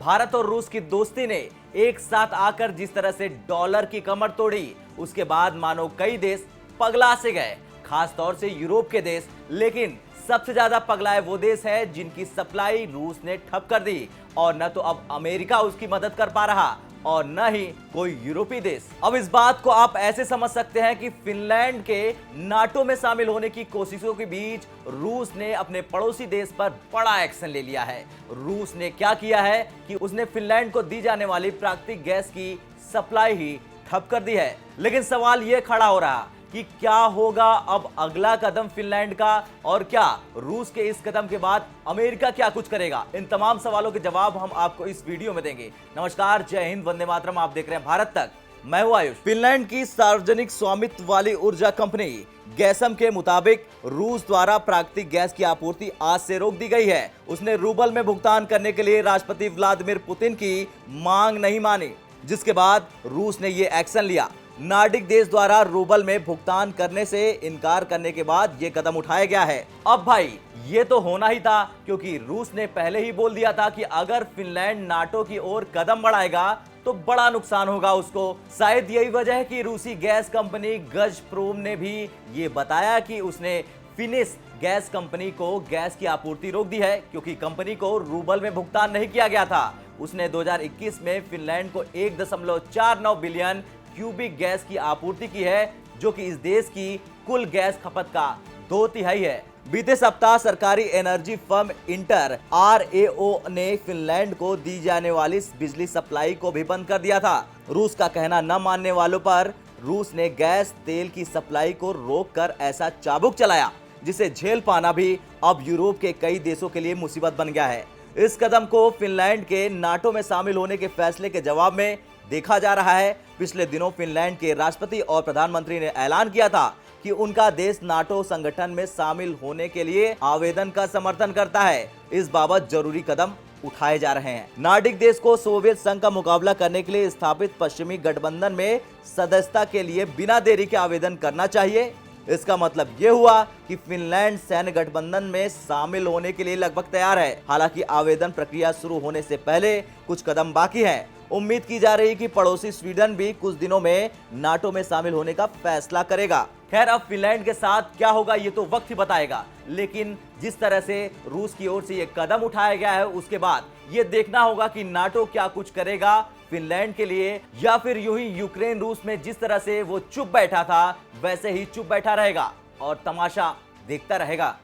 भारत और रूस की दोस्ती ने एक साथ आकर जिस तरह से डॉलर की कमर तोड़ी, उसके बाद मानो कई देश पगला से गए, खास तौर से यूरोप के देश। लेकिन सबसे ज्यादा पगलाए वो देश है जिनकी सप्लाई रूस ने ठप कर दी, और न तो अब अमेरिका उसकी मदद कर पा रहा और न ही कोई यूरोपीय देश। अब इस बात को आप ऐसे समझ सकते हैं कि फिनलैंड के नाटो में शामिल होने की कोशिशों के बीच रूस ने अपने पड़ोसी देश पर बड़ा एक्शन ले लिया है। रूस ने क्या किया है कि उसने फिनलैंड को दी जाने वाली प्राकृतिक गैस की सप्लाई ही ठप कर दी है। लेकिन सवाल यह खड़ा हो रहा कि क्या होगा अब अगला कदम फिनलैंड का, और क्या रूस के इस कदम के बाद अमेरिका क्या कुछ करेगा? इन तमाम सवालों के जवाब हम आपको इस वीडियो में देंगे। नमस्कार, जय हिंद, वंदे मातरम। आप देख रहे हैं भारत तक, मैं हूं आयुष। फिनलैंड की सार्वजनिक स्वामित्व वाली ऊर्जा कंपनी गैसम के मुताबिक रूस द्वारा प्राकृतिक गैस की आपूर्ति आज से रोक दी गई है। उसने रूबल में भुगतान करने के लिए राष्ट्रपति व्लादिमीर पुतिन की मांग नहीं मानी, जिसके बाद रूस ने यह एक्शन लिया। नार्डिक देश द्वारा रूबल में भुगतान करने से इनकार करने के बाद यह कदम उठाया गया है। अब भाई ये तो होना ही था, क्योंकि रूस ने पहले ही बोल दिया था कि अगर फिनलैंड नाटो की ओर कदम बढ़ाएगा तो बड़ा नुकसान होगा उसको। शायद यही वजह है कि रूसी गैस कंपनी गज़प्रोम ने भी ये बताया कि उसने फिनिश गैस कंपनी को गैस की आपूर्ति रोक दी है, क्योंकि कंपनी को रूबल में भुगतान नहीं किया गया था। उसने 2021 में फिनलैंड को 1.49 बिलियन क्यूबिक गैस की आपूर्ति की है, जो कि इस देश की कुल गैस खपत का 2/3 है। बीते सप्ताह सरकारी एनर्जी फर्म इंटर आरएओ ने फिनलैंड को दी जाने वाली बिजली सप्लाई को भी बंद कर दिया था। रूस का कहना न मानने वालों पर रूस ने गैस तेल की सप्लाई को रोककर ऐसा चाबुक चलाया जिसे झेल पाना भी अब यूरोप के कई देशों के लिए मुसीबत बन गया है। इस कदम को फिनलैंड के नाटो में शामिल होने के फैसले के जवाब में देखा जा रहा है। पिछले दिनों फिनलैंड के राष्ट्रपति और प्रधानमंत्री ने ऐलान किया था कि उनका देश नाटो संगठन में शामिल होने के लिए आवेदन का समर्थन करता है। इस बाबत जरूरी कदम उठाए जा रहे हैं। नार्डिक देश को सोवियत संघ का मुकाबला करने के लिए स्थापित पश्चिमी गठबंधन में सदस्यता के लिए बिना देरी के आवेदन करना चाहिए। इसका मतलब यह हुआ कि फिनलैंड सैन्य गठबंधन में शामिल होने के लिए लगभग तैयार है। हालांकि आवेदन प्रक्रिया शुरू होने से पहले कुछ कदम बाकी हैं। उम्मीद की जा रही है कि पड़ोसी स्वीडन भी कुछ दिनों में नाटो में शामिल होने का फैसला करेगा। खैर, अब फिनलैंड के साथ क्या होगा ये तो वक्त ही बताएगा, लेकिन जिस तरह से रूस की ओर से ये कदम उठाया गया है, उसके बाद ये देखना होगा कि नाटो क्या कुछ करेगा फिनलैंड के लिए, या फिर यूं ही यूक्रेन रूस में जिस तरह से वो चुप बैठा था वैसे ही चुप बैठा रहेगा और तमाशा देखता रहेगा।